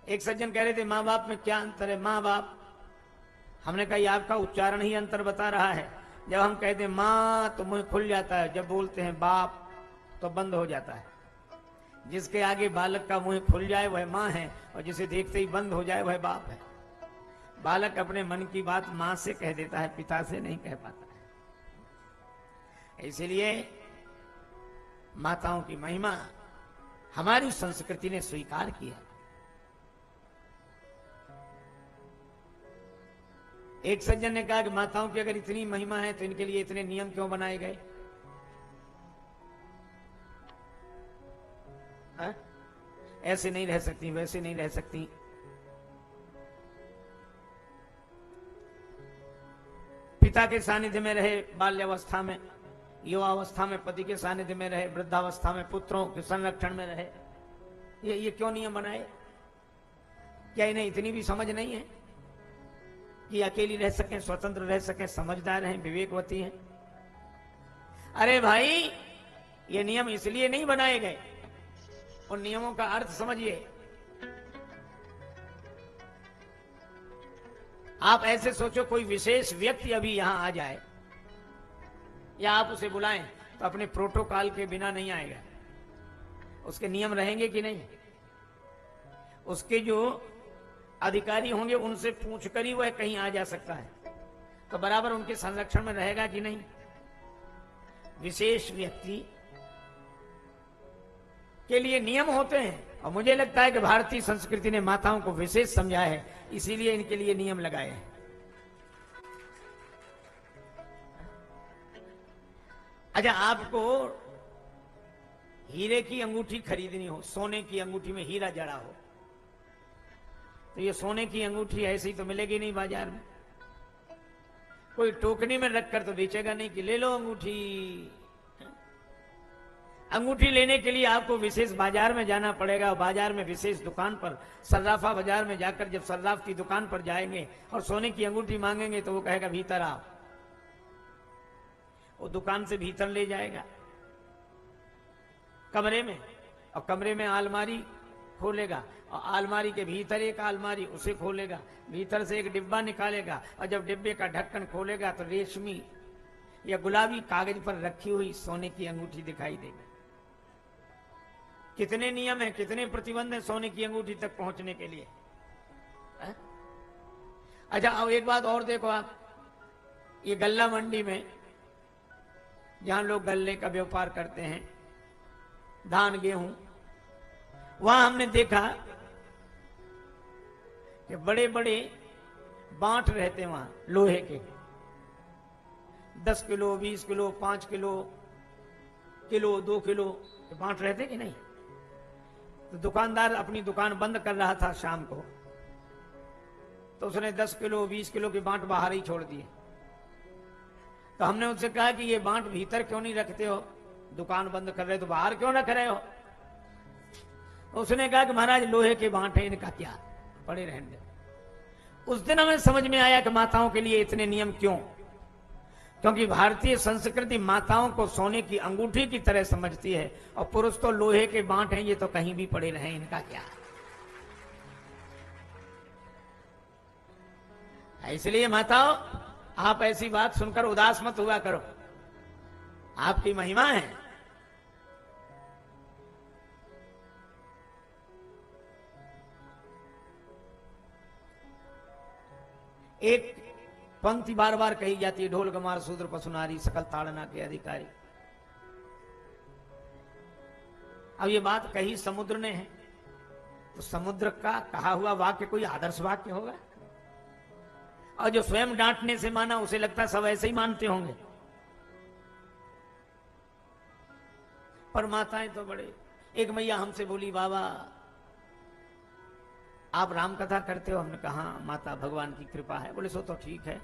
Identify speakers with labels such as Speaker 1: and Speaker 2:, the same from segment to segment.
Speaker 1: एक सज्जन कह रहे थे माँ बाप में क्या अंतर है, माँ बाप। हमने कहा ये आपका उच्चारण ही अंतर बता रहा है। जब हम कहते हैं माँ तो मुंह खुल जाता है, जब बोलते हैं बाप तो बंद हो जाता है। जिसके आगे बालक का मुंह खुल जाए वह माँ है, और जिसे देखते ही बंद हो जाए वह बाप है। बालक अपने मन की बात माँ से कह देता है, पिता से नहीं कह पाता है। इसलिए माताओं की महिमा हमारी संस्कृति ने स्वीकार किया। एक सज्जन ने कहा कि माताओं की अगर इतनी महिमा है तो इनके लिए इतने नियम क्यों बनाए गए? ऐसे नहीं रह सकती, वैसे नहीं रह सकती। पिता के सानिध्य में रहे बाल्यावस्था में, युवावस्था में पति के सानिध्य में रहे, वृद्धावस्था में पुत्रों के संरक्षण में रहे। ये क्यों नियम बनाए? क्या इन्हें इतनी भी समझ नहीं है कि अकेली रह सकें, स्वतंत्र रह सकें, समझदार हैं, विवेकवती हैं? अरे भाई, ये नियम इसलिए नहीं बनाए गए। उन नियमों का अर्थ समझिए। आप ऐसे सोचो कोई विशेष व्यक्ति अभी यहां आ जाए या आप उसे बुलाएं तो अपने प्रोटोकॉल के बिना नहीं आएगा। उसके नियम रहेंगे कि नहीं? उसके जो अधिकारी होंगे उनसे पूछकर ही वह कहीं आ जा सकता है, तो बराबर उनके संरक्षण में रहेगा कि नहीं? विशेष व्यक्ति के लिए नियम होते हैं, और मुझे लगता है कि भारतीय संस्कृति ने माताओं को विशेष समझा है, इसीलिए इनके लिए नियम लगाए हैं। अच्छा, आपको हीरे की अंगूठी खरीदनी हो, सोने की अंगूठी में हीरा जड़ा हो, तो ये सोने की अंगूठी ऐसी तो मिलेगी नहीं बाजार में। कोई टोकरी में रखकर तो बेचेगा नहीं कि ले लो अंगूठी। अंगूठी लेने के लिए आपको विशेष बाजार में जाना पड़ेगा, और बाजार में विशेष दुकान पर, सर्राफा बाजार में जाकर जब सर्राफ की दुकान पर जाएंगे और सोने की अंगूठी मांगेंगे तो वो कहेगा भीतर आओ। वो दुकान से भीतर ले जाएगा कमरे में, और कमरे में अलमारी खोलेगा, और अलमारी के भीतर एक अलमारी, उसे खोलेगा, भीतर से एक डिब्बा निकालेगा, और जब डिब्बे का ढक्कन खोलेगा तो रेशमी या गुलाबी कागज पर रखी हुई सोने की अंगूठी दिखाई देगी। कितने नियम है, कितने प्रतिबंध है सोने की अंगूठी तक पहुंचने के लिए। अच्छा, अब एक बात और देखो आप, ये गल्ला मंडी में जहां लोग गल्ले का व्यापार करते हैं, धान गेहूं, वहां हमने देखा कि बड़े बड़े बांट रहते वहां लोहे के, 10 किलो, 20 किलो, 5 किलो, 2 किलो बांट रहते कि नहीं? तो दुकानदार अपनी दुकान बंद कर रहा था शाम को, तो उसने 10 किलो 20 किलो की बांट बाहर ही छोड़ दिए। तो हमने उससे कहा कि ये बांट भीतर क्यों नहीं रखते हो, दुकान बंद कर रहे तो बाहर क्यों ना करे हो? तो उसने कहा कि महाराज लोहे के बांट है, इनका क्या, पड़े रहने दे। उस दिन हमें समझ में आया कि माताओं के लिए इतने नियम क्यों, क्योंकि भारतीय संस्कृति माताओं को सोने की अंगूठी की तरह समझती है, और पुरुष तो लोहे के बांट हैं, ये तो कहीं भी पड़े रहे, इनका क्या। इसलिए माताओं, आप ऐसी बात सुनकर उदास मत हुआ करो, आपकी महिमा है। एक पंक्ति बार बार कही जाती है, ढोल गमार शूद्र पशुनारी सकल ताड़ना के अधिकारी। अब ये बात कही समुद्र ने है, तो समुद्र का कहा हुआ वाक्य कोई आदर्श वाक्य होगा? और जो स्वयं डांटने से माना उसे लगता है सब ऐसे ही मानते होंगे। पर माताएं तो बड़े। एक मैया हमसे बोली, बाबा आप राम कथा करते हो? हमने कहा माता भगवान की कृपा है। बोले सो तो ठीक है,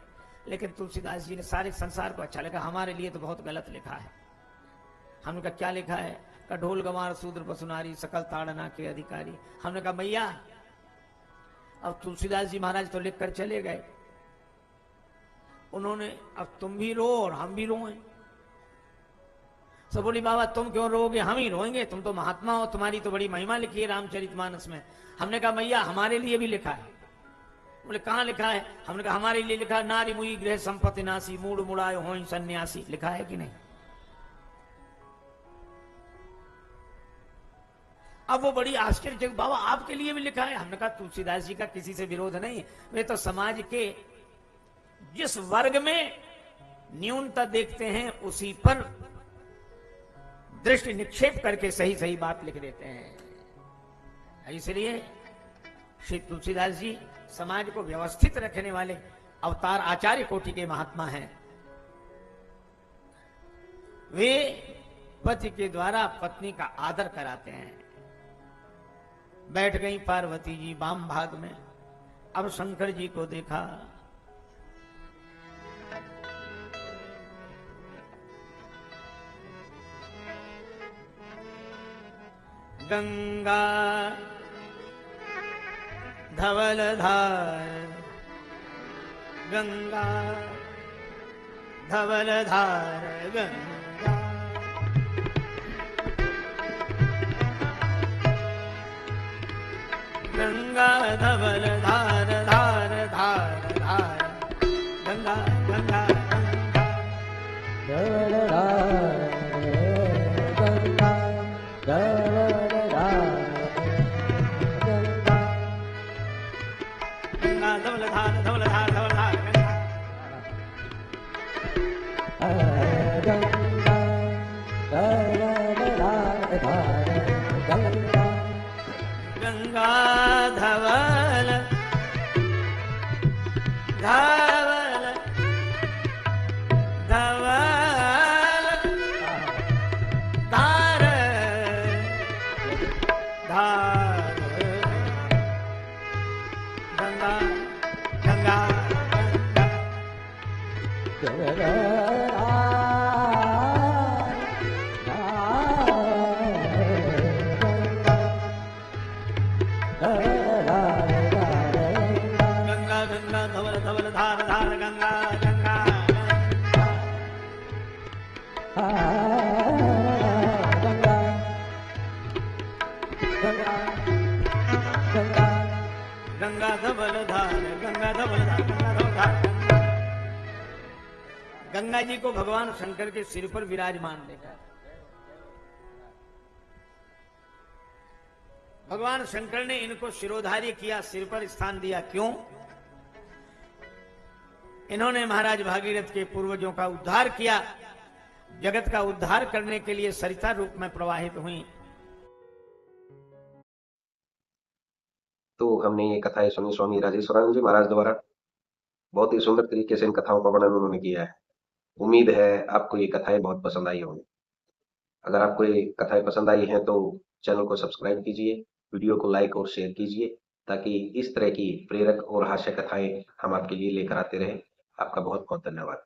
Speaker 1: लेकिन तुलसीदास जी ने सारे संसार को अच्छा लिखा, हमारे लिए तो बहुत गलत लिखा है। हमने कहा क्या लिखा है? का ढोल गंवार शूद्र पशुनारी सकल ताड़ना के अधिकारी। हमने कहा मैया अब तुलसीदास जी महाराज तो लिख कर चले गए, उन्होंने, अब तुम भी रो और हम भी रोएं। तो बोली बाबा तुम क्यों रोओगे, हम ही रोएंगे, तुम तो महात्मा हो, तुम्हारी तो बड़ी महिमा लिखी है रामचरितमानस में। हमने कहा मैया हमारे लिए भी लिखा है। बोले कहां लिखा है? हमने कहा हमारे लिए लिखा है, नारी मुई गृह संपत्ति नासी, मूड मुड़ाए हो सन्यासी। लिखा है कि नहीं? अब वो बड़ी आश्चर्य, बाबा आपके लिए भी लिखा है? हमने कहा तुलसीदास जी का किसी से विरोध नहीं, वे तो समाज के जिस वर्ग में न्यूनता देखते हैं उसी पर दृष्टि निक्षेप करके सही सही बात लिख देते हैं। इसलिए श्री तुलसीदास जी समाज को व्यवस्थित रखने वाले अवतार आचार्य कोटि के महात्मा हैं। वे पति के द्वारा पत्नी का आदर कराते हैं। बैठ गई पार्वती जी वाम भाग में। अब शंकर जी को देखा, गंगा धवल धार, गंगा धवल धार, गंगा गंगा धवल धार, धार धार धार, गंगा गंगा गंगा धवल धार, गंगा धवल धार, गंगा धवल धार, धवल धार, धवल धार, गंगा धवल धार, गंगा गंगा धवल धवल धवल धार धार, गंगा गंगा गंगा गंगा धवल धार, गंगा धवल धार, गंगा धवल धार। गंगा जी को भगवान शंकर के सिर पर विराजमान देखा। भगवान शंकर ने इनको शिरोधार्य किया, सिर पर स्थान दिया। क्यों? इन्होंने महाराज भागीरथ के पूर्वजों का उद्धार किया, जगत का उद्धार करने के लिए सरिता रूप में प्रवाहित हुई।
Speaker 2: तो हमने ये कथाएं सुनी स्वामी राजेश्वरानंद जी महाराज द्वारा। बहुत ही सुंदर तरीके से इन कथाओं का वर्णन उन्होंने किया है। उम्मीद है आपको ये कथाएं बहुत पसंद आई होंगी। अगर आपको ये कथाएं पसंद आई हैं तो चैनल को सब्सक्राइब कीजिए, वीडियो को लाइक और शेयर कीजिए, ताकि इस तरह की प्रेरक और हास्य कथाएं हम आपके लिए लेकर आते रहें। आपका बहुत बहुत धन्यवाद।